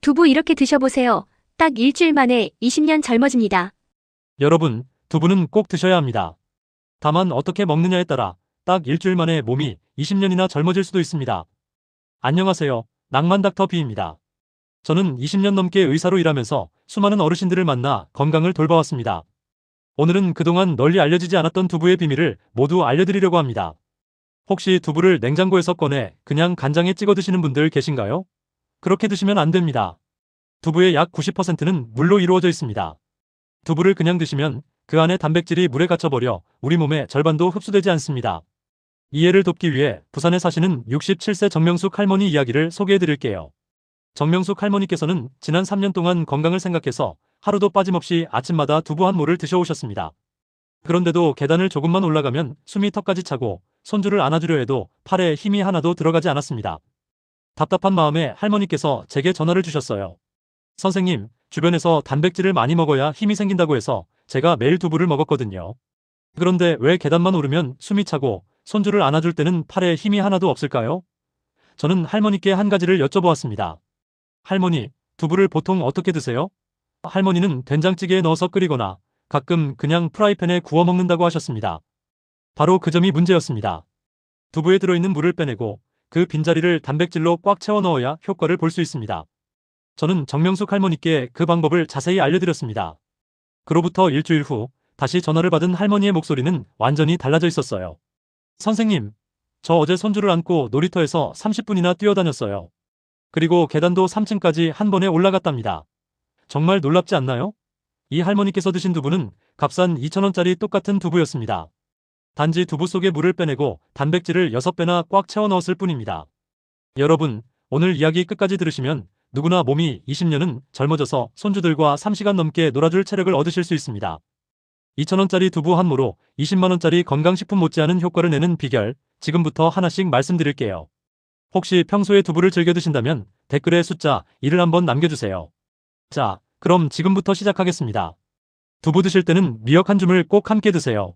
두부 이렇게 드셔보세요. 딱 일주일 만에 20년 젊어집니다. 여러분, 두부는 꼭 드셔야 합니다. 다만 어떻게 먹느냐에 따라 딱 일주일 만에 몸이 20년이나 젊어질 수도 있습니다. 안녕하세요. 낭만닥터 B입니다. 저는 20년 넘게 의사로 일하면서 수많은 어르신들을 만나 건강을 돌봐왔습니다. 오늘은 그동안 널리 알려지지 않았던 두부의 비밀을 모두 알려드리려고 합니다. 혹시 두부를 냉장고에서 꺼내 그냥 간장에 찍어 드시는 분들 계신가요? 그렇게 드시면 안 됩니다. 두부의 약 90%는 물로 이루어져 있습니다. 두부를 그냥 드시면 그 안에 단백질이 물에 갇혀버려 우리 몸의 절반도 흡수되지 않습니다. 이해를 돕기 위해 부산에 사시는 67세 정명숙 할머니 이야기를 소개해드릴게요. 정명숙 할머니께서는 지난 3년 동안 건강을 생각해서 하루도 빠짐없이 아침마다 두부 한 모를 드셔오셨습니다. 그런데도 계단을 조금만 올라가면 숨이 턱까지 차고 손주를 안아주려 해도 팔에 힘이 하나도 들어가지 않았습니다. 답답한 마음에 할머니께서 제게 전화를 주셨어요. 선생님, 주변에서 단백질을 많이 먹어야 힘이 생긴다고 해서 제가 매일 두부를 먹었거든요. 그런데 왜 계단만 오르면 숨이 차고 손주를 안아줄 때는 팔에 힘이 하나도 없을까요? 저는 할머니께 한 가지를 여쭤보았습니다. 할머니, 두부를 보통 어떻게 드세요? 할머니는 된장찌개에 넣어서 끓이거나 가끔 그냥 프라이팬에 구워 먹는다고 하셨습니다. 바로 그 점이 문제였습니다. 두부에 들어있는 물을 빼내고 그 빈자리를 단백질로 꽉 채워 넣어야 효과를 볼 수 있습니다. 저는 정명숙 할머니께 그 방법을 자세히 알려드렸습니다. 그로부터 일주일 후 다시 전화를 받은 할머니의 목소리는 완전히 달라져 있었어요. 선생님, 저 어제 손주를 안고 놀이터에서 30분이나 뛰어다녔어요. 그리고 계단도 3층까지 한 번에 올라갔답니다. 정말 놀랍지 않나요? 이 할머니께서 드신 두부는 값싼 2,000원짜리 똑같은 두부였습니다. 단지 두부 속에 물을 빼내고 단백질을 6배나 꽉 채워 넣었을 뿐입니다. 여러분, 오늘 이야기 끝까지 들으시면 누구나 몸이 20년은 젊어져서 손주들과 3시간 넘게 놀아줄 체력을 얻으실 수 있습니다. 2,000원짜리 두부 한 모로 20만원짜리 건강식품 못지않은 효과를 내는 비결, 지금부터 하나씩 말씀드릴게요. 혹시 평소에 두부를 즐겨 드신다면 댓글에 숫자 1을 한번 남겨주세요. 자, 그럼 지금부터 시작하겠습니다. 두부 드실 때는 미역 한 줌을 꼭 함께 드세요.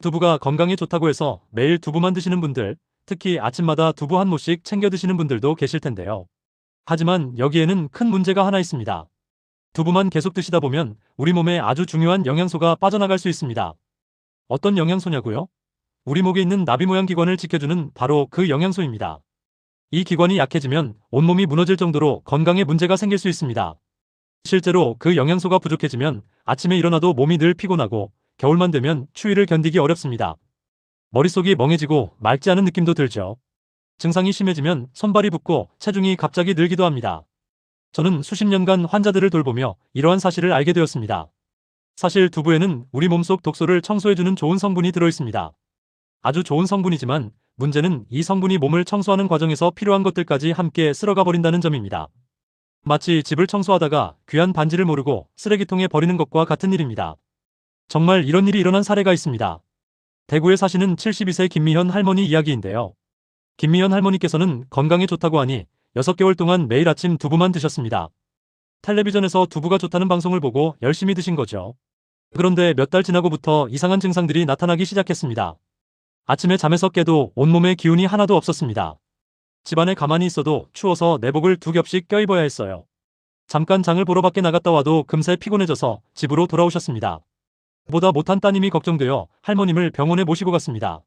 두부가 건강에 좋다고 해서 매일 두부만 드시는 분들, 특히 아침마다 두부 한 모씩 챙겨 드시는 분들도 계실 텐데요. 하지만 여기에는 큰 문제가 하나 있습니다. 두부만 계속 드시다 보면 우리 몸에 아주 중요한 영양소가 빠져나갈 수 있습니다. 어떤 영양소냐고요? 우리 목에 있는 나비 모양 기관을 지켜주는 바로 그 영양소입니다. 이 기관이 약해지면 온몸이 무너질 정도로 건강에 문제가 생길 수 있습니다. 실제로 그 영양소가 부족해지면 아침에 일어나도 몸이 늘 피곤하고 겨울만 되면 추위를 견디기 어렵습니다. 머릿속이 멍해지고 맑지 않은 느낌도 들죠. 증상이 심해지면 손발이 붓고 체중이 갑자기 늘기도 합니다. 저는 수십 년간 환자들을 돌보며 이러한 사실을 알게 되었습니다. 사실 두부에는 우리 몸속 독소를 청소해주는 좋은 성분이 들어있습니다. 아주 좋은 성분이지만 문제는 이 성분이 몸을 청소하는 과정에서 필요한 것들까지 함께 쓸어가 버린다는 점입니다. 마치 집을 청소하다가 귀한 반지를 모르고 쓰레기통에 버리는 것과 같은 일입니다. 정말 이런 일이 일어난 사례가 있습니다. 대구에 사시는 72세 김미현 할머니 이야기인데요. 김미현 할머니께서는 건강에 좋다고 하니 6개월 동안 매일 아침 두부만 드셨습니다. 텔레비전에서 두부가 좋다는 방송을 보고 열심히 드신 거죠. 그런데 몇 달 지나고부터 이상한 증상들이 나타나기 시작했습니다. 아침에 잠에서 깨도 온몸에 기운이 하나도 없었습니다. 집안에 가만히 있어도 추워서 내복을 2겹씩 껴입어야 했어요. 잠깐 장을 보러 밖에 나갔다 와도 금세 피곤해져서 집으로 돌아오셨습니다. 보다 못한 따님이 걱정되어 할머님을 병원에 모시고 갔습니다.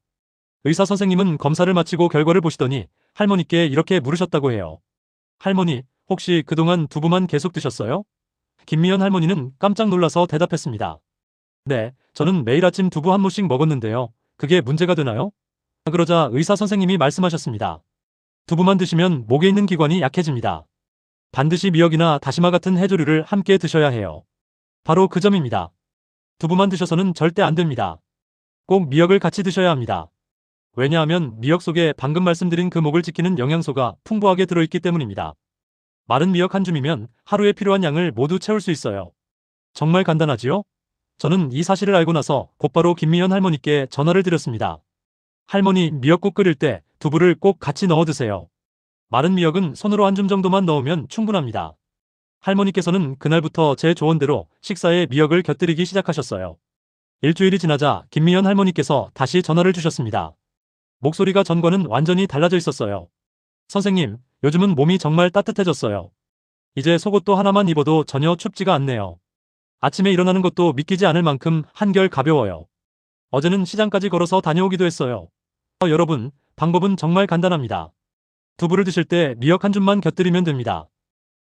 의사 선생님은 검사를 마치고 결과를 보시더니 할머니께 이렇게 물으셨다고 해요. 할머니, 혹시 그동안 두부만 계속 드셨어요? 김미연 할머니는 깜짝 놀라서 대답했습니다. 네, 저는 매일 아침 두부 한 모씩 먹었는데요. 그게 문제가 되나요? 그러자 의사 선생님이 말씀하셨습니다. 두부만 드시면 목에 있는 기관이 약해집니다. 반드시 미역이나 다시마 같은 해조류를 함께 드셔야 해요. 바로 그 점입니다. 두부만 드셔서는 절대 안 됩니다. 꼭 미역을 같이 드셔야 합니다. 왜냐하면 미역 속에 방금 말씀드린 그 목을 지키는 영양소가 풍부하게 들어있기 때문입니다. 마른 미역 한 줌이면 하루에 필요한 양을 모두 채울 수 있어요. 정말 간단하지요? 저는 이 사실을 알고 나서 곧바로 김미연 할머니께 전화를 드렸습니다. 할머니, 미역국 끓일 때 두부를 꼭 같이 넣어 드세요. 마른 미역은 손으로 한 줌 정도만 넣으면 충분합니다. 할머니께서는 그날부터 제 조언대로 식사에 미역을 곁들이기 시작하셨어요. 일주일이 지나자 김미연 할머니께서 다시 전화를 주셨습니다. 목소리가 전과는 완전히 달라져 있었어요. 선생님, 요즘은 몸이 정말 따뜻해졌어요. 이제 속옷도 하나만 입어도 전혀 춥지가 않네요. 아침에 일어나는 것도 믿기지 않을 만큼 한결 가벼워요. 어제는 시장까지 걸어서 다녀오기도 했어요. 여러분, 방법은 정말 간단합니다. 두부를 드실 때 미역 한 줌만 곁들이면 됩니다.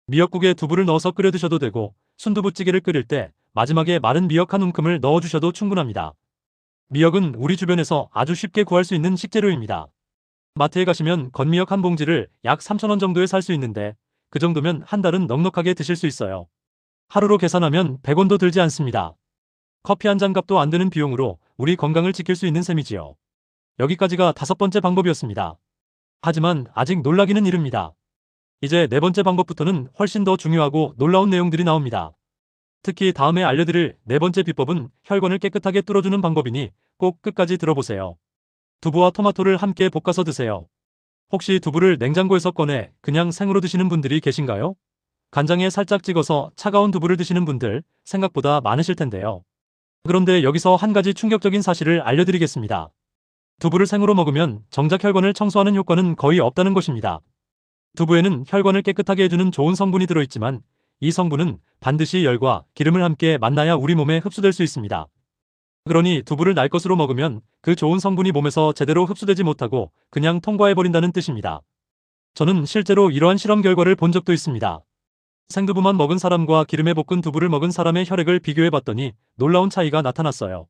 미역국에 두부를 넣어서 끓여 드셔도 되고, 순두부찌개를 끓일 때 마지막에 마른 미역 한 움큼을 넣어주셔도 충분합니다. 미역은 우리 주변에서 아주 쉽게 구할 수 있는 식재료입니다. 마트에 가시면 건미역 한 봉지를 약 3,000원 정도에 살 수 있는데, 그 정도면 한 달은 넉넉하게 드실 수 있어요. 하루로 계산하면 100원도 들지 않습니다. 커피 한 잔 값도 안 드는 비용으로 우리 건강을 지킬 수 있는 셈이지요. 여기까지가 5번째 방법이었습니다. 하지만 아직 놀라기는 이릅니다. 이제 4번째 방법부터는 훨씬 더 중요하고 놀라운 내용들이 나옵니다. 특히 다음에 알려드릴 4번째 비법은 혈관을 깨끗하게 뚫어주는 방법이니 꼭 끝까지 들어보세요. 두부와 토마토를 함께 볶아서 드세요. 혹시 두부를 냉장고에서 꺼내 그냥 생으로 드시는 분들이 계신가요? 간장에 살짝 찍어서 차가운 두부를 드시는 분들 생각보다 많으실 텐데요. 그런데 여기서 한 가지 충격적인 사실을 알려드리겠습니다. 두부를 생으로 먹으면 정작 혈관을 청소하는 효과는 거의 없다는 것입니다. 두부에는 혈관을 깨끗하게 해주는 좋은 성분이 들어있지만 이 성분은 반드시 열과 기름을 함께 만나야 우리 몸에 흡수될 수 있습니다. 그러니 두부를 날 것으로 먹으면 그 좋은 성분이 몸에서 제대로 흡수되지 못하고 그냥 통과해버린다는 뜻입니다. 저는 실제로 이러한 실험 결과를 본 적도 있습니다. 생두부만 먹은 사람과 기름에 볶은 두부를 먹은 사람의 혈액을 비교해봤더니 놀라운 차이가 나타났어요.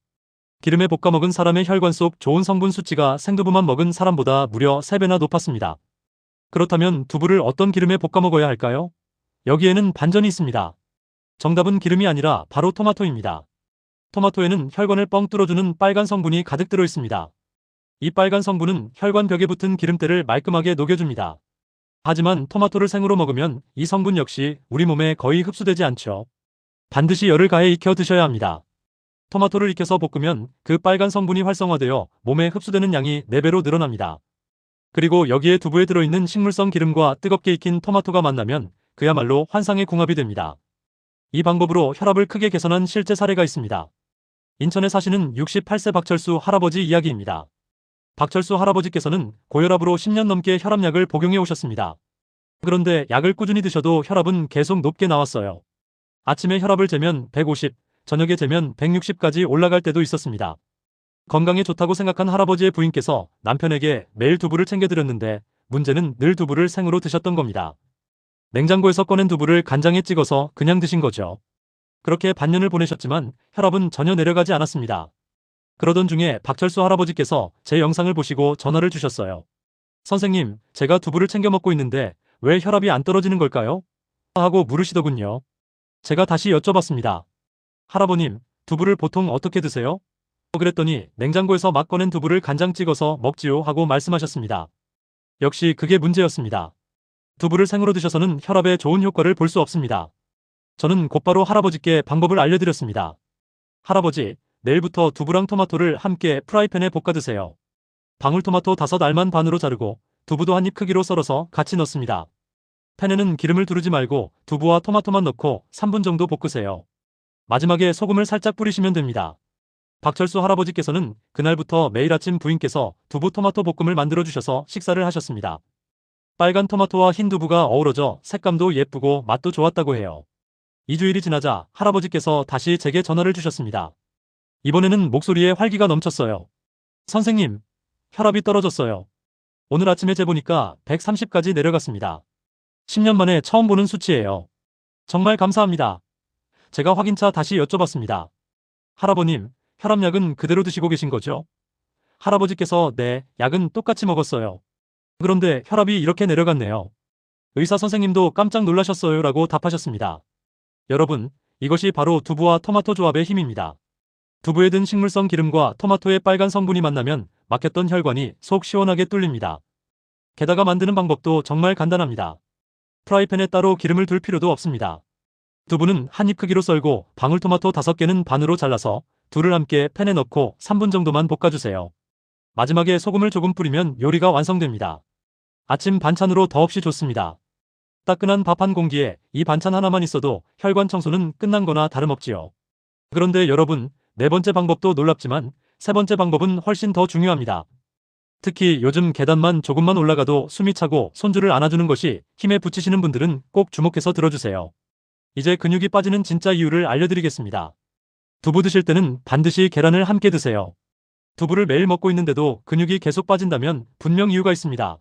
기름에 볶아 먹은 사람의 혈관 속 좋은 성분 수치가 생두부만 먹은 사람보다 무려 3배나 높았습니다. 그렇다면 두부를 어떤 기름에 볶아 먹어야 할까요? 여기에는 반전이 있습니다. 정답은 기름이 아니라 바로 토마토입니다. 토마토에는 혈관을 뻥 뚫어주는 빨간 성분이 가득 들어 있습니다. 이 빨간 성분은 혈관 벽에 붙은 기름때를 말끔하게 녹여줍니다. 하지만 토마토를 생으로 먹으면 이 성분 역시 우리 몸에 거의 흡수되지 않죠. 반드시 열을 가해 익혀 드셔야 합니다. 토마토를 익혀서 볶으면 그 빨간 성분이 활성화되어 몸에 흡수되는 양이 4배로 늘어납니다. 그리고 여기에 두부에 들어있는 식물성 기름과 뜨겁게 익힌 토마토가 만나면 그야말로 환상의 궁합이 됩니다. 이 방법으로 혈압을 크게 개선한 실제 사례가 있습니다. 인천에 사시는 68세 박철수 할아버지 이야기입니다. 박철수 할아버지께서는 고혈압으로 10년 넘게 혈압약을 복용해 오셨습니다. 그런데 약을 꾸준히 드셔도 혈압은 계속 높게 나왔어요. 아침에 혈압을 재면 150, 저녁에 재면 160까지 올라갈 때도 있었습니다. 건강에 좋다고 생각한 할아버지의 부인께서 남편에게 매일 두부를 챙겨드렸는데 문제는 늘 두부를 생으로 드셨던 겁니다. 냉장고에서 꺼낸 두부를 간장에 찍어서 그냥 드신 거죠. 그렇게 반년을 보내셨지만 혈압은 전혀 내려가지 않았습니다. 그러던 중에 박철수 할아버지께서 제 영상을 보시고 전화를 주셨어요. 선생님, 제가 두부를 챙겨 먹고 있는데 왜 혈압이 안 떨어지는 걸까요? 하고 물으시더군요. 제가 다시 여쭤봤습니다. 할아버님, 두부를 보통 어떻게 드세요? 그랬더니 냉장고에서 막 꺼낸 두부를 간장 찍어서 먹지요 하고 말씀하셨습니다. 역시 그게 문제였습니다. 두부를 생으로 드셔서는 혈압에 좋은 효과를 볼 수 없습니다. 저는 곧바로 할아버지께 방법을 알려드렸습니다. 할아버지, 내일부터 두부랑 토마토를 함께 프라이팬에 볶아 드세요. 방울토마토 5알만 반으로 자르고 두부도 한 입 크기로 썰어서 같이 넣습니다. 팬에는 기름을 두르지 말고 두부와 토마토만 넣고 3분 정도 볶으세요. 마지막에 소금을 살짝 뿌리시면 됩니다. 박철수 할아버지께서는 그날부터 매일 아침 부인께서 두부 토마토 볶음을 만들어 주셔서 식사를 하셨습니다. 빨간 토마토와 흰 두부가 어우러져 색감도 예쁘고 맛도 좋았다고 해요. 2주일이 지나자 할아버지께서 다시 제게 전화를 주셨습니다. 이번에는 목소리에 활기가 넘쳤어요. 선생님, 혈압이 떨어졌어요. 오늘 아침에 재보니까 130까지 내려갔습니다. 10년 만에 처음 보는 수치예요. 정말 감사합니다. 제가 확인차 다시 여쭤봤습니다. 할아버님, 혈압약은 그대로 드시고 계신 거죠? 할아버지께서 네, 약은 똑같이 먹었어요. 그런데 혈압이 이렇게 내려갔네요. 의사 선생님도 깜짝 놀라셨어요 라고 답하셨습니다. 여러분, 이것이 바로 두부와 토마토 조합의 힘입니다. 두부에 든 식물성 기름과 토마토의 빨간 성분이 만나면 막혔던 혈관이 속 시원하게 뚫립니다. 게다가 만드는 방법도 정말 간단합니다. 프라이팬에 따로 기름을 둘 필요도 없습니다. 두부는 한 입 크기로 썰고 방울토마토 5개는 반으로 잘라서 둘을 함께 팬에 넣고 3분 정도만 볶아주세요. 마지막에 소금을 조금 뿌리면 요리가 완성됩니다. 아침 반찬으로 더없이 좋습니다. 따끈한 밥 한 공기에 이 반찬 하나만 있어도 혈관 청소는 끝난 거나 다름없지요. 그런데 여러분, 4번째 방법도 놀랍지만 3번째 방법은 훨씬 더 중요합니다. 특히 요즘 계단만 조금만 올라가도 숨이 차고 손주를 안아주는 것이 힘에 부치시는 분들은 꼭 주목해서 들어주세요. 이제 근육이 빠지는 진짜 이유를 알려드리겠습니다. 두부 드실 때는 반드시 계란을 함께 드세요. 두부를 매일 먹고 있는데도 근육이 계속 빠진다면 분명 이유가 있습니다.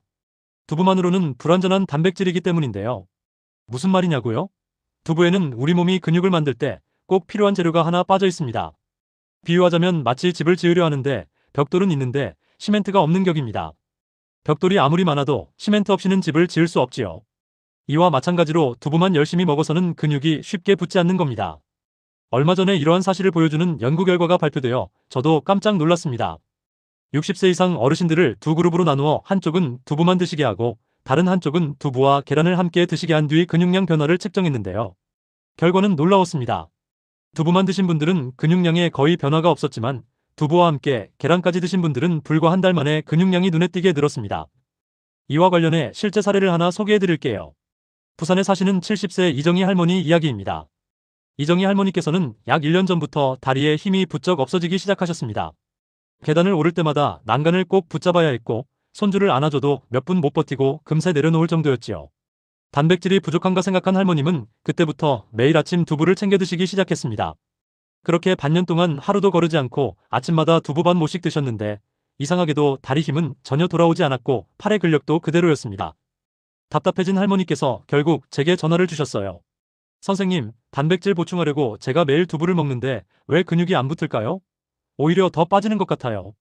두부만으로는 불완전한 단백질이기 때문인데요. 무슨 말이냐고요? 두부에는 우리 몸이 근육을 만들 때 꼭 필요한 재료가 하나 빠져 있습니다. 비유하자면 마치 집을 지으려 하는데 벽돌은 있는데 시멘트가 없는 격입니다. 벽돌이 아무리 많아도 시멘트 없이는 집을 지을 수 없지요. 이와 마찬가지로 두부만 열심히 먹어서는 근육이 쉽게 붙지 않는 겁니다. 얼마 전에 이러한 사실을 보여주는 연구 결과가 발표되어 저도 깜짝 놀랐습니다. 60세 이상 어르신들을 두 그룹으로 나누어 한쪽은 두부만 드시게 하고 다른 한쪽은 두부와 계란을 함께 드시게 한 뒤 근육량 변화를 측정했는데요. 결과는 놀라웠습니다. 두부만 드신 분들은 근육량에 거의 변화가 없었지만 두부와 함께 계란까지 드신 분들은 불과 한 달 만에 근육량이 눈에 띄게 늘었습니다. 이와 관련해 실제 사례를 하나 소개해 드릴게요. 부산에 사시는 70세 이정희 할머니 이야기입니다. 이정희 할머니께서는 약 1년 전부터 다리에 힘이 부쩍 없어지기 시작하셨습니다. 계단을 오를 때마다 난간을 꼭 붙잡아야 했고 손주를 안아줘도 몇 분 못 버티고 금세 내려놓을 정도였지요. 단백질이 부족한가 생각한 할머님은 그때부터 매일 아침 두부를 챙겨 드시기 시작했습니다. 그렇게 반년 동안 하루도 거르지 않고 아침마다 두부 반 모씩 드셨는데 이상하게도 다리 힘은 전혀 돌아오지 않았고 팔의 근력도 그대로였습니다. 답답해진 할머니께서 결국 제게 전화를 주셨어요. 선생님, 단백질 보충하려고 제가 매일 두부를 먹는데 왜 근육이 안 붙을까요? 오히려 더 빠지는 것 같아요.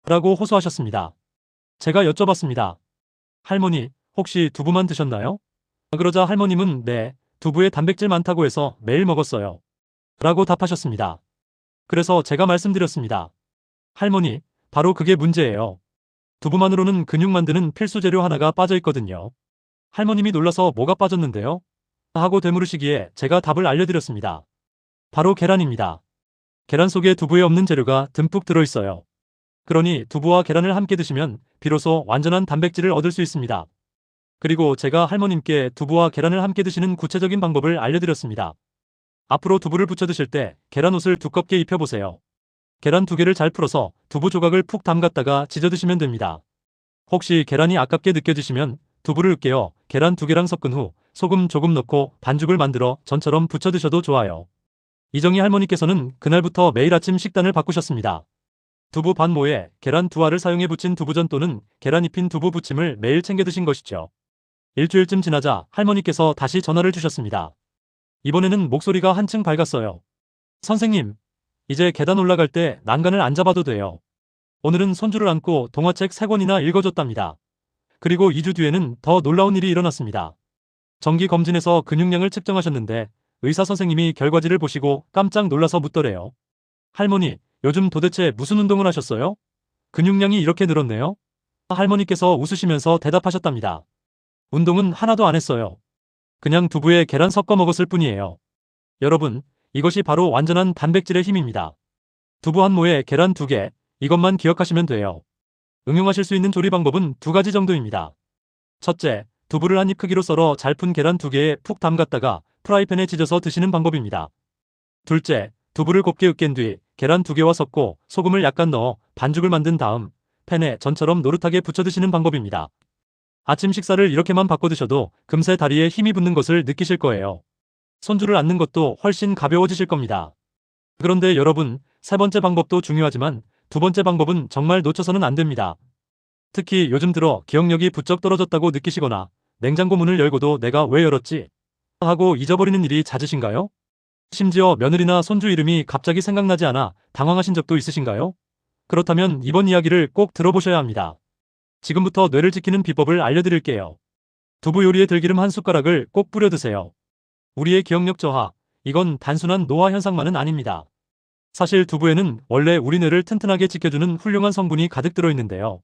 라고 호소하셨습니다. 제가 여쭤봤습니다. 할머니, 혹시 두부만 드셨나요? 그러자 할머님은 네, 두부에 단백질 많다고 해서 매일 먹었어요. 라고 답하셨습니다. 그래서 제가 말씀드렸습니다. 할머니, 바로 그게 문제예요. 두부만으로는 근육 만드는 필수 재료 하나가 빠져 있거든요. 할머님이 놀라서 뭐가 빠졌는데요? 하고 되물으시기에 제가 답을 알려드렸습니다. 바로 계란입니다. 계란 속에 두부에 없는 재료가 듬뿍 들어있어요. 그러니 두부와 계란을 함께 드시면 비로소 완전한 단백질을 얻을 수 있습니다. 그리고 제가 할머님께 두부와 계란을 함께 드시는 구체적인 방법을 알려드렸습니다. 앞으로 두부를 부쳐 드실 때 계란 옷을 두껍게 입혀보세요. 계란 2개를 잘 풀어서 두부 조각을 푹 담갔다가 지져 드시면 됩니다. 혹시 계란이 아깝게 느껴지시면 두부를 으깨어 계란 2개랑 섞은 후 소금 조금 넣고 반죽을 만들어 전처럼 부쳐 드셔도 좋아요. 이정희 할머니께서는 그날부터 매일 아침 식단을 바꾸셨습니다. 두부 반 모에 계란 2알을 사용해 부친 두부전 또는 계란 입힌 두부 부침을 매일 챙겨 드신 것이죠. 일주일쯤 지나자 할머니께서 다시 전화를 주셨습니다. 이번에는 목소리가 한층 밝았어요. 선생님, 이제 계단 올라갈 때 난간을 안 잡아도 돼요. 오늘은 손주를 안고 동화책 3권이나 읽어줬답니다. 그리고 2주 뒤에는 더 놀라운 일이 일어났습니다. 정기 검진에서 근육량을 측정하셨는데 의사 선생님이 결과지를 보시고 깜짝 놀라서 묻더래요. 할머니, 요즘 도대체 무슨 운동을 하셨어요? 근육량이 이렇게 늘었네요? 할머니께서 웃으시면서 대답하셨답니다. 운동은 하나도 안 했어요. 그냥 두부에 계란 섞어 먹었을 뿐이에요. 여러분, 이것이 바로 완전한 단백질의 힘입니다. 두부 한 모에 계란 2개, 이것만 기억하시면 돼요. 응용하실 수 있는 조리 방법은 2가지 정도입니다. 첫째, 두부를 한 입 크기로 썰어 잘 푼 계란 2개에 푹 담갔다가 프라이팬에 지져서 드시는 방법입니다. 둘째, 두부를 곱게 으깬 뒤 계란 2개와 섞고 소금을 약간 넣어 반죽을 만든 다음 팬에 전처럼 노릇하게 부쳐 드시는 방법입니다. 아침 식사를 이렇게만 바꿔 드셔도 금세 다리에 힘이 붙는 것을 느끼실 거예요. 손주를 안는 것도 훨씬 가벼워지실 겁니다. 그런데 여러분, 3번째 방법도 중요하지만 2번째 방법은 정말 놓쳐서는 안 됩니다. 특히 요즘 들어 기억력이 부쩍 떨어졌다고 느끼시거나 냉장고 문을 열고도 내가 왜 열었지? 하고 잊어버리는 일이 잦으신가요? 심지어 며느리나 손주 이름이 갑자기 생각나지 않아 당황하신 적도 있으신가요? 그렇다면 이번 이야기를 꼭 들어보셔야 합니다. 지금부터 뇌를 지키는 비법을 알려드릴게요. 두부 요리에 들기름 한 숟가락을 꼭 뿌려 드세요. 우리의 기억력 저하, 이건 단순한 노화 현상만은 아닙니다. 사실 두부에는 원래 우리 뇌를 튼튼하게 지켜주는 훌륭한 성분이 가득 들어있는데요.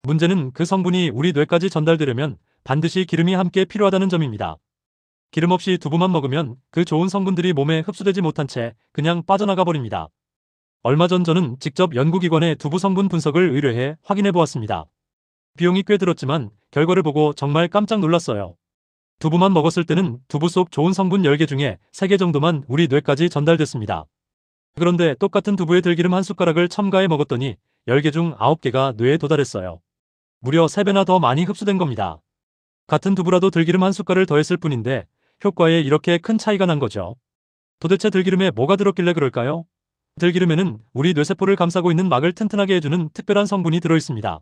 문제는 그 성분이 우리 뇌까지 전달되려면 반드시 기름이 함께 필요하다는 점입니다. 기름 없이 두부만 먹으면 그 좋은 성분들이 몸에 흡수되지 못한 채 그냥 빠져나가 버립니다. 얼마 전 저는 직접 연구기관에 두부 성분 분석을 의뢰해 확인해 보았습니다. 비용이 꽤 들었지만 결과를 보고 정말 깜짝 놀랐어요. 두부만 먹었을 때는 두부 속 좋은 성분 10개 중에 3개 정도만 우리 뇌까지 전달됐습니다. 그런데 똑같은 두부에 들기름 한 숟가락을 첨가해 먹었더니 10개 중 9개가 뇌에 도달했어요. 무려 3배나 더 많이 흡수된 겁니다. 같은 두부라도 들기름 한 숟갈을 더했을 뿐인데 효과에 이렇게 큰 차이가 난 거죠. 도대체 들기름에 뭐가 들었길래 그럴까요? 들기름에는 우리 뇌세포를 감싸고 있는 막을 튼튼하게 해주는 특별한 성분이 들어있습니다.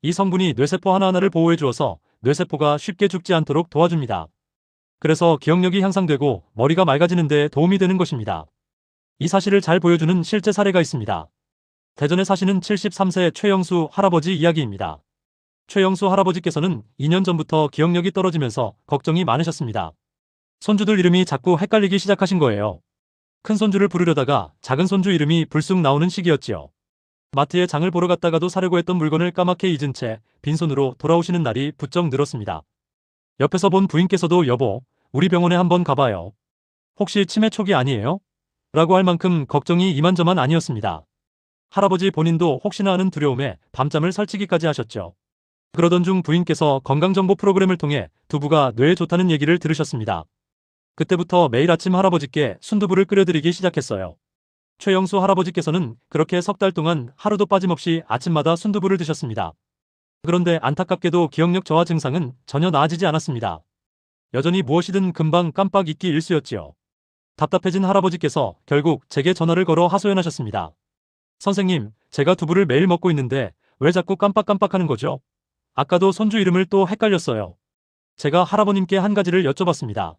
이 성분이 뇌세포 하나하나를 보호해 주어서 뇌세포가 쉽게 죽지 않도록 도와줍니다. 그래서 기억력이 향상되고 머리가 맑아지는 데 도움이 되는 것입니다. 이 사실을 잘 보여주는 실제 사례가 있습니다. 대전에 사시는 73세 최영수 할아버지 이야기입니다. 최영수 할아버지께서는 2년 전부터 기억력이 떨어지면서 걱정이 많으셨습니다. 손주들 이름이 자꾸 헷갈리기 시작하신 거예요. 큰 손주를 부르려다가 작은 손주 이름이 불쑥 나오는 시기였지요. 마트에 장을 보러 갔다가도 사려고 했던 물건을 까맣게 잊은 채 빈손으로 돌아오시는 날이 부쩍 늘었습니다. 옆에서 본 부인께서도 여보, 우리 병원에 한번 가봐요. 혹시 치매 초기 아니에요? 라고 할 만큼 걱정이 이만저만 아니었습니다. 할아버지 본인도 혹시나 하는 두려움에 밤잠을 설치기까지 하셨죠. 그러던 중 부인께서 건강정보 프로그램을 통해 두부가 뇌에 좋다는 얘기를 들으셨습니다. 그때부터 매일 아침 할아버지께 순두부를 끓여드리기 시작했어요. 최영수 할아버지께서는 그렇게 3달 동안 하루도 빠짐없이 아침마다 순두부를 드셨습니다. 그런데 안타깝게도 기억력 저하 증상은 전혀 나아지지 않았습니다. 여전히 무엇이든 금방 깜빡 잊기 일쑤였지요. 답답해진 할아버지께서 결국 제게 전화를 걸어 하소연하셨습니다. 선생님, 제가 두부를 매일 먹고 있는데 왜 자꾸 깜빡깜빡하는 거죠? 아까도 손주 이름을 또 헷갈렸어요. 제가 할아버님께 한 가지를 여쭤봤습니다.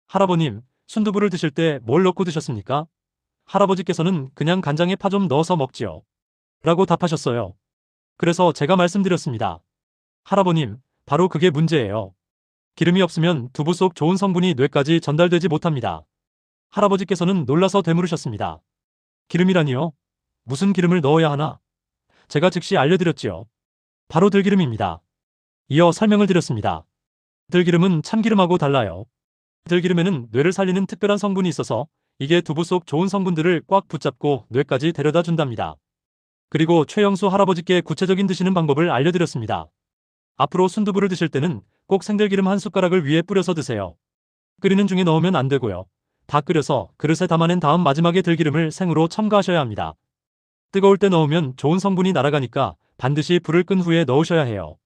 할아버님, 순두부를 드실 때 뭘 넣고 드셨습니까? 할아버지께서는 그냥 간장에 파 좀 넣어서 먹지요. 라고 답하셨어요. 그래서 제가 말씀드렸습니다. 할아버님, 바로 그게 문제예요. 기름이 없으면 두부 속 좋은 성분이 뇌까지 전달되지 못합니다. 할아버지께서는 놀라서 되물으셨습니다. 기름이라니요? 무슨 기름을 넣어야 하나? 제가 즉시 알려드렸지요. 바로 들기름입니다. 이어 설명을 드렸습니다. 들기름은 참기름하고 달라요. 들기름에는 뇌를 살리는 특별한 성분이 있어서 이게 두부 속 좋은 성분들을 꽉 붙잡고 뇌까지 데려다 준답니다. 그리고 최영수 할아버지께 구체적인 드시는 방법을 알려드렸습니다. 앞으로 순두부를 드실 때는 꼭 생들기름 한 숟가락을 위에 뿌려서 드세요. 끓이는 중에 넣으면 안 되고요. 다 끓여서 그릇에 담아낸 다음 마지막에 들기름을 생으로 첨가하셔야 합니다. 뜨거울 때 넣으면 좋은 성분이 날아가니까 반드시 불을 끈 후에 넣으셔야 해요.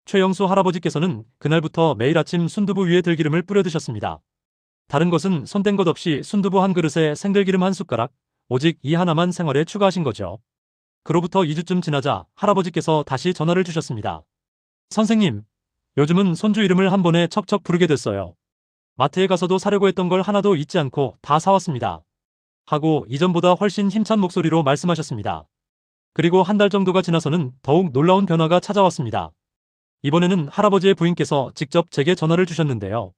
최영수 할아버지께서는 그날부터 매일 아침 순두부 위에 들기름을 뿌려 드셨습니다. 다른 것은 손댄 것 없이 순두부 한 그릇에 생들기름 한 숟가락, 오직 이 하나만 생활에 추가하신 거죠. 그로부터 2주쯤 지나자 할아버지께서 다시 전화를 주셨습니다. 선생님, 요즘은 손주 이름을 한 번에 척척 부르게 됐어요. 마트에 가서도 사려고 했던 걸 하나도 잊지 않고 다 사왔습니다. 하고 이전보다 훨씬 힘찬 목소리로 말씀하셨습니다. 그리고 한 달 정도가 지나서는 더욱 놀라운 변화가 찾아왔습니다. 이번에는 할아버지의 부인께서 직접 제게 전화를 주셨는데요.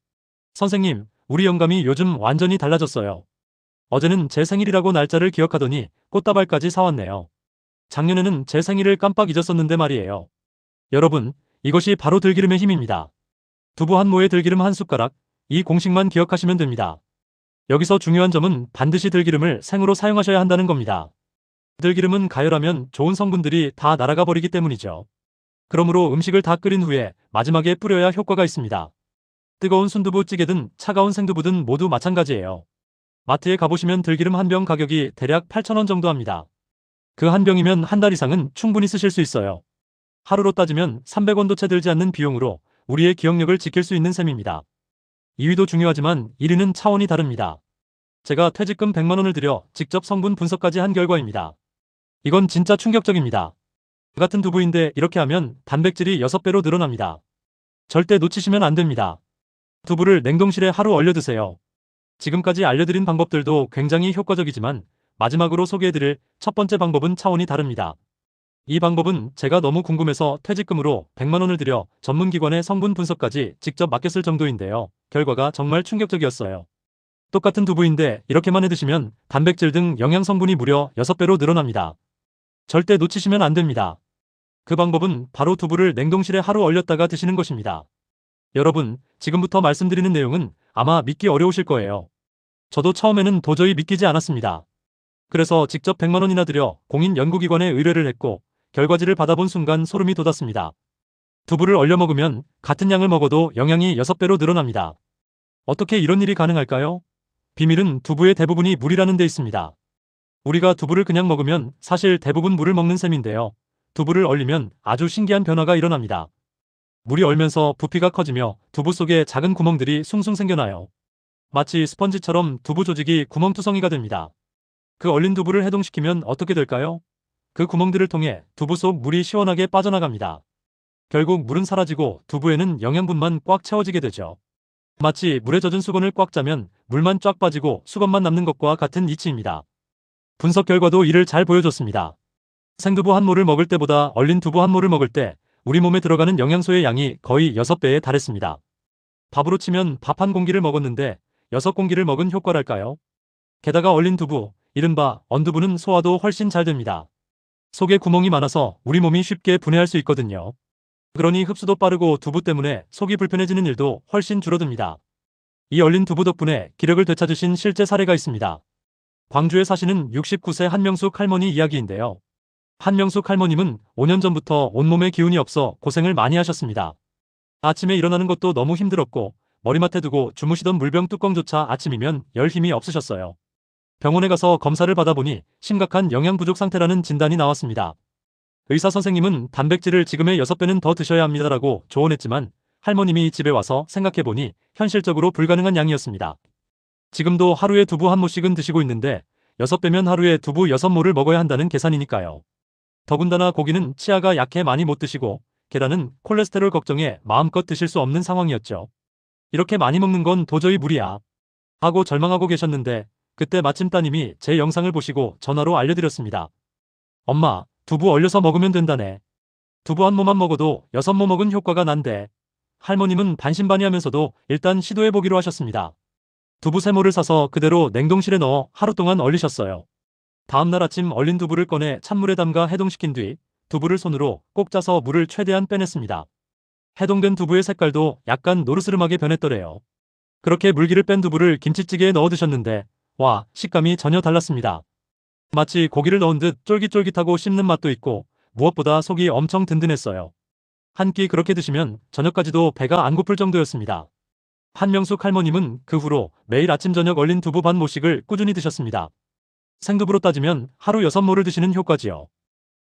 선생님, 우리 영감이 요즘 완전히 달라졌어요. 어제는 제 생일이라고 날짜를 기억하더니 꽃다발까지 사왔네요. 작년에는 제 생일을 깜빡 잊었었는데 말이에요. 여러분, 이것이 바로 들기름의 힘입니다. 두부 한 모에 들기름 한 숟가락, 이 공식만 기억하시면 됩니다. 여기서 중요한 점은 반드시 들기름을 생으로 사용하셔야 한다는 겁니다. 들기름은 가열하면 좋은 성분들이 다 날아가 버리기 때문이죠. 그러므로 음식을 다 끓인 후에 마지막에 뿌려야 효과가 있습니다. 뜨거운 순두부찌개든 차가운 생두부든 모두 마찬가지예요. 마트에 가보시면 들기름 한 병 가격이 대략 8,000원 정도 합니다. 그 한 병이면 한 달 이상은 충분히 쓰실 수 있어요. 하루로 따지면 300원도 채 들지 않는 비용으로 우리의 기억력을 지킬 수 있는 셈입니다. 2위도 중요하지만 1위는 차원이 다릅니다. 제가 퇴직금 100만 원을 들여 직접 성분 분석까지 한 결과입니다. 이건 진짜 충격적입니다. 같은 두부인데 이렇게 하면 단백질이 6배로 늘어납니다. 절대 놓치시면 안 됩니다. 두부를 냉동실에 하루 얼려 드세요. 지금까지 알려드린 방법들도 굉장히 효과적이지만 마지막으로 소개해드릴 첫 번째 방법은 차원이 다릅니다. 이 방법은 제가 너무 궁금해서 퇴직금으로 100만 원을 들여 전문기관의 성분 분석까지 직접 맡겼을 정도인데요. 결과가 정말 충격적이었어요. 똑같은 두부인데 이렇게만 해드시면 단백질 등 영양 성분이 무려 6배로 늘어납니다. 절대 놓치시면 안 됩니다. 그 방법은 바로 두부를 냉동실에 하루 얼렸다가 드시는 것입니다. 여러분, 지금부터 말씀드리는 내용은 아마 믿기 어려우실 거예요. 저도 처음에는 도저히 믿기지 않았습니다. 그래서 직접 100만 원이나 들여 공인 연구기관에 의뢰를 했고 결과지를 받아본 순간 소름이 돋았습니다. 두부를 얼려 먹으면 같은 양을 먹어도 영양이 6배로 늘어납니다. 어떻게 이런 일이 가능할까요? 비밀은 두부의 대부분이 물이라는 데 있습니다. 우리가 두부를 그냥 먹으면 사실 대부분 물을 먹는 셈인데요. 두부를 얼리면 아주 신기한 변화가 일어납니다. 물이 얼면서 부피가 커지며 두부 속에 작은 구멍들이 숭숭 생겨나요. 마치 스펀지처럼 두부 조직이 구멍투성이가 됩니다. 그 얼린 두부를 해동시키면 어떻게 될까요? 그 구멍들을 통해 두부 속 물이 시원하게 빠져나갑니다. 결국 물은 사라지고 두부에는 영양분만 꽉 채워지게 되죠. 마치 물에 젖은 수건을 꽉 짜면 물만 쫙 빠지고 수건만 남는 것과 같은 이치입니다. 분석 결과도 이를 잘 보여줬습니다. 생두부 한 모를 먹을 때보다 얼린 두부 한 모를 먹을 때 우리 몸에 들어가는 영양소의 양이 거의 6배에 달했습니다. 밥으로 치면 밥 한 공기를 먹었는데 6공기를 먹은 효과랄까요? 게다가 얼린 두부, 이른바 언두부는 소화도 훨씬 잘 됩니다. 속에 구멍이 많아서 우리 몸이 쉽게 분해할 수 있거든요. 그러니 흡수도 빠르고 두부 때문에 속이 불편해지는 일도 훨씬 줄어듭니다. 이 얼린 두부 덕분에 기력을 되찾으신 실제 사례가 있습니다. 광주에 사시는 69세 한명숙 할머니 이야기인데요. 한명숙 할머님은 5년 전부터 온몸에 기운이 없어 고생을 많이 하셨습니다. 아침에 일어나는 것도 너무 힘들었고 머리맡에 두고 주무시던 물병 뚜껑조차 아침이면 열 힘이 없으셨어요. 병원에 가서 검사를 받아보니 심각한 영양 부족 상태라는 진단이 나왔습니다. 의사 선생님은 단백질을 지금의 6배는 더 드셔야 합니다라고 조언했지만 할머님이 집에 와서 생각해보니 현실적으로 불가능한 양이었습니다. 지금도 하루에 두부 한 모씩은 드시고 있는데 6배면 하루에 두부 6모를 먹어야 한다는 계산이니까요. 더군다나 고기는 치아가 약해 많이 못 드시고 계란은 콜레스테롤 걱정에 마음껏 드실 수 없는 상황이었죠. 이렇게 많이 먹는 건 도저히 무리야 하고 절망하고 계셨는데 그때 마침 따님이 제 영상을 보시고 전화로 알려드렸습니다. 엄마, 두부 얼려서 먹으면 된다네. 두부 한 모만 먹어도 6모 먹은 효과가 난대. 할머님은 반신반의하면서도 일단 시도해보기로 하셨습니다. 두부 3모를 사서 그대로 냉동실에 넣어 하루 동안 얼리셨어요. 다음날 아침 얼린 두부를 꺼내 찬물에 담가 해동시킨 뒤 두부를 손으로 꼭 짜서 물을 최대한 빼냈습니다. 해동된 두부의 색깔도 약간 노르스름하게 변했더래요. 그렇게 물기를 뺀 두부를 김치찌개에 넣어 드셨는데 와, 식감이 전혀 달랐습니다. 마치 고기를 넣은 듯 쫄깃쫄깃하고 씹는 맛도 있고 무엇보다 속이 엄청 든든했어요. 한 끼 그렇게 드시면 저녁까지도 배가 안 고플 정도였습니다. 한명숙 할머님은 그 후로 매일 아침 저녁 얼린 두부 반 모씩을 꾸준히 드셨습니다. 생두부로 따지면 하루 6모를 드시는 효과지요.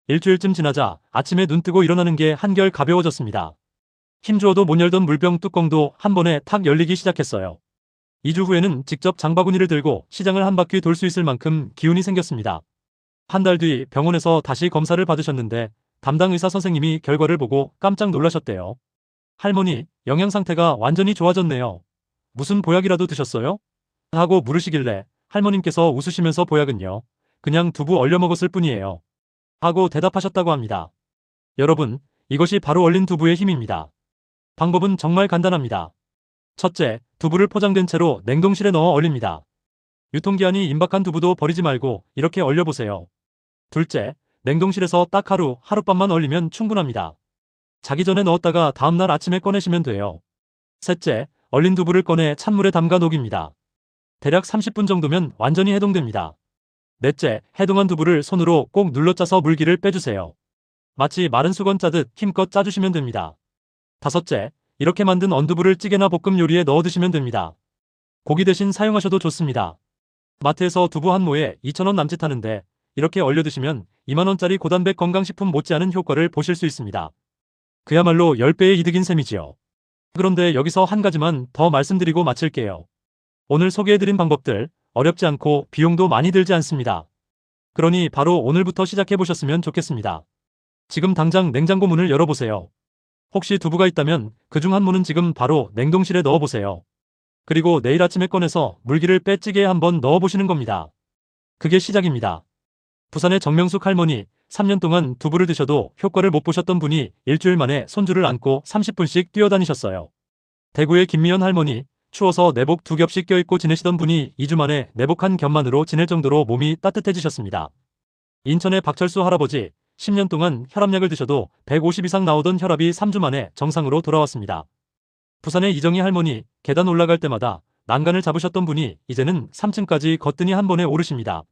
일주일쯤 지나자 아침에 눈 뜨고 일어나는 게 한결 가벼워졌습니다. 힘주어도 못 열던 물병 뚜껑도 한 번에 탁 열리기 시작했어요. 2주 후에는 직접 장바구니를 들고 시장을 한 바퀴 돌 수 있을 만큼 기운이 생겼습니다. 한 달 뒤 병원에서 다시 검사를 받으셨는데 담당 의사 선생님이 결과를 보고 깜짝 놀라셨대요. 할머니, 영양 상태가 완전히 좋아졌네요. 무슨 보약이라도 드셨어요? 하고 물으시길래 할머님께서 웃으시면서 보약은요. 그냥 두부 얼려 먹었을 뿐이에요. 하고 대답하셨다고 합니다. 여러분, 이것이 바로 얼린 두부의 힘입니다. 방법은 정말 간단합니다. 첫째, 두부를 포장된 채로 냉동실에 넣어 얼립니다. 유통기한이 임박한 두부도 버리지 말고 이렇게 얼려보세요. 둘째, 냉동실에서 딱 하룻밤만 얼리면 충분합니다. 자기 전에 넣었다가 다음날 아침에 꺼내시면 돼요. 셋째, 얼린 두부를 꺼내 찬물에 담가 녹입니다. 대략 30분 정도면 완전히 해동됩니다. 넷째, 해동한 두부를 손으로 꼭 눌러짜서 물기를 빼주세요. 마치 마른 수건 짜듯 힘껏 짜주시면 됩니다. 다섯째, 이렇게 만든 언두부를 찌개나 볶음 요리에 넣어 드시면 됩니다. 고기 대신 사용하셔도 좋습니다. 마트에서 두부 한 모에 2,000원 남짓하는데 이렇게 얼려 드시면 2만원짜리 고단백 건강식품 못지않은 효과를 보실 수 있습니다. 그야말로 10배의 이득인 셈이지요. 그런데 여기서 한 가지만 더 말씀드리고 마칠게요. 오늘 소개해드린 방법들 어렵지 않고 비용도 많이 들지 않습니다. 그러니 바로 오늘부터 시작해보셨으면 좋겠습니다. 지금 당장 냉장고 문을 열어보세요. 혹시 두부가 있다면 그중 한 모는 지금 바로 냉동실에 넣어보세요. 그리고 내일 아침에 꺼내서 물기를 빼 찌개에 한번 넣어보시는 겁니다. 그게 시작입니다. 부산의 정명숙 할머니, 3년 동안 두부를 드셔도 효과를 못 보셨던 분이 일주일 만에 손주를 안고 30분씩 뛰어다니셨어요. 대구의 김미연 할머니, 추워서 내복 2겹씩 껴입고 지내시던 분이 2주 만에 내복 한 겹만으로 지낼 정도로 몸이 따뜻해지셨습니다. 인천의 박철수 할아버지, 10년 동안 혈압약을 드셔도 150 이상 나오던 혈압이 3주 만에 정상으로 돌아왔습니다. 부산의 이정희 할머니, 계단 올라갈 때마다 난간을 잡으셨던 분이 이제는 3층까지 거뜬히 한 번에 오르십니다.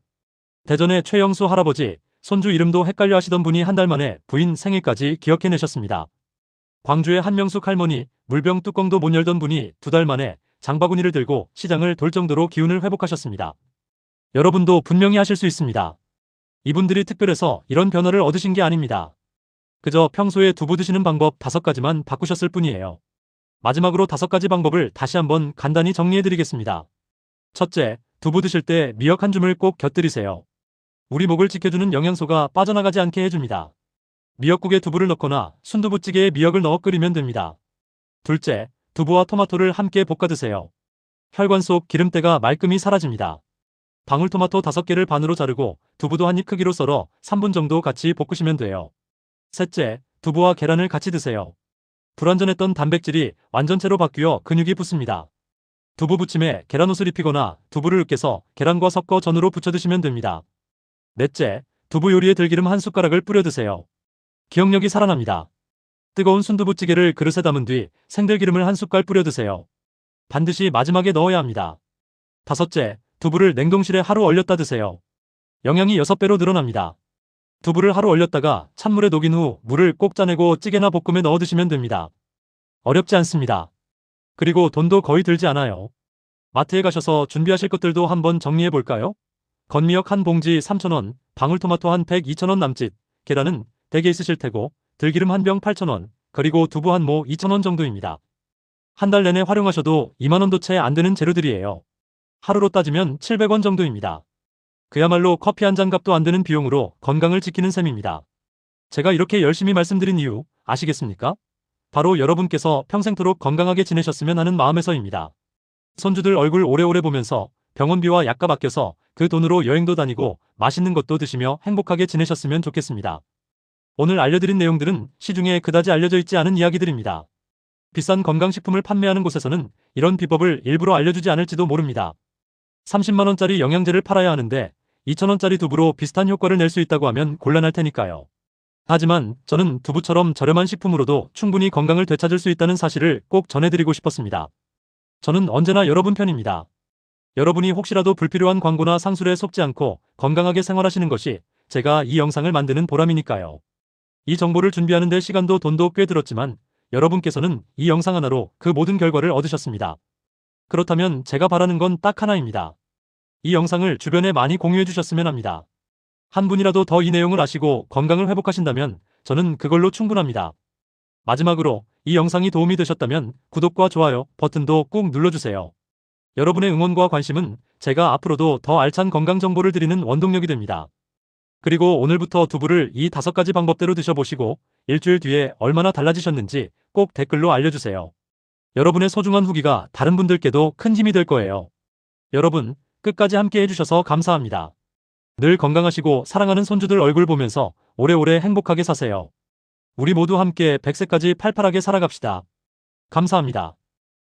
대전의 최영수 할아버지, 손주 이름도 헷갈려 하시던 분이 한 달 만에 부인 생일까지 기억해내셨습니다. 광주의 한명숙 할머니, 물병 뚜껑도 못 열던 분이 2달 만에 장바구니를 들고 시장을 돌 정도로 기운을 회복하셨습니다. 여러분도 분명히 하실 수 있습니다. 이분들이 특별해서 이런 변화를 얻으신 게 아닙니다. 그저 평소에 두부 드시는 방법 5가지만 바꾸셨을 뿐이에요. 마지막으로 5가지 방법을 다시 한번 간단히 정리해드리겠습니다. 첫째, 두부 드실 때 미역 한 줌을 꼭 곁들이세요. 우리 목을 지켜주는 영양소가 빠져나가지 않게 해줍니다. 미역국에 두부를 넣거나 순두부찌개에 미역을 넣어 끓이면 됩니다. 둘째, 두부와 토마토를 함께 볶아 드세요. 혈관 속 기름때가 말끔히 사라집니다. 방울토마토 5개를 반으로 자르고 두부도 한 입 크기로 썰어 3분 정도 같이 볶으시면 돼요. 셋째, 두부와 계란을 같이 드세요. 불완전했던 단백질이 완전체로 바뀌어 근육이 붙습니다. 두부 부침에 계란옷을 입히거나 두부를 으깨서 계란과 섞어 전으로 부쳐 드시면 됩니다. 넷째, 두부 요리에 들기름 한 숟가락을 뿌려 드세요. 기억력이 살아납니다. 뜨거운 순두부찌개를 그릇에 담은 뒤 생들기름을 한 숟갈 뿌려 드세요. 반드시 마지막에 넣어야 합니다. 다섯째, 두부를 냉동실에 하루 얼렸다 드세요. 영양이 6배로 늘어납니다. 두부를 하루 얼렸다가 찬물에 녹인 후 물을 꼭 짜내고 찌개나 볶음에 넣어 드시면 됩니다. 어렵지 않습니다. 그리고 돈도 거의 들지 않아요. 마트에 가셔서 준비하실 것들도 한번 정리해 볼까요? 건미역 한 봉지 3,000원, 방울토마토 한 팩 2,000원 남짓, 계란은 대개 있으실 테고, 들기름 한 병 8,000원, 그리고 두부 한 모 2,000원 정도입니다. 한 달 내내 활용하셔도 2만원도 채 안 되는 재료들이에요. 하루로 따지면 700원 정도입니다. 그야말로 커피 한 잔 값도 안 되는 비용으로 건강을 지키는 셈입니다. 제가 이렇게 열심히 말씀드린 이유 아시겠습니까? 바로 여러분께서 평생토록 건강하게 지내셨으면 하는 마음에서입니다. 손주들 얼굴 오래오래 보면서 병원비와 약값 아껴서 그 돈으로 여행도 다니고 맛있는 것도 드시며 행복하게 지내셨으면 좋겠습니다. 오늘 알려드린 내용들은 시중에 그다지 알려져 있지 않은 이야기들입니다. 비싼 건강식품을 판매하는 곳에서는 이런 비법을 일부러 알려주지 않을지도 모릅니다. 30만원짜리 영양제를 팔아야 하는데 2,000원짜리 두부로 비슷한 효과를 낼 수 있다고 하면 곤란할 테니까요. 하지만 저는 두부처럼 저렴한 식품으로도 충분히 건강을 되찾을 수 있다는 사실을 꼭 전해드리고 싶었습니다. 저는 언제나 여러분 편입니다. 여러분이 혹시라도 불필요한 광고나 상술에 속지 않고 건강하게 생활하시는 것이 제가 이 영상을 만드는 보람이니까요. 이 정보를 준비하는 데 시간도 돈도 꽤 들었지만 여러분께서는 이 영상 하나로 그 모든 결과를 얻으셨습니다. 그렇다면 제가 바라는 건 딱 하나입니다. 이 영상을 주변에 많이 공유해 주셨으면 합니다. 한 분이라도 더 이 내용을 아시고 건강을 회복하신다면 저는 그걸로 충분합니다. 마지막으로 이 영상이 도움이 되셨다면 구독과 좋아요 버튼도 꾹 눌러주세요. 여러분의 응원과 관심은 제가 앞으로도 더 알찬 건강 정보를 드리는 원동력이 됩니다. 그리고 오늘부터 두부를 이 5가지 방법대로 드셔보시고 일주일 뒤에 얼마나 달라지셨는지 꼭 댓글로 알려주세요. 여러분의 소중한 후기가 다른 분들께도 큰 힘이 될 거예요. 여러분, 끝까지 함께 해주셔서 감사합니다. 늘 건강하시고 사랑하는 손주들 얼굴 보면서 오래오래 행복하게 사세요. 우리 모두 함께 100세까지 팔팔하게 살아갑시다. 감사합니다.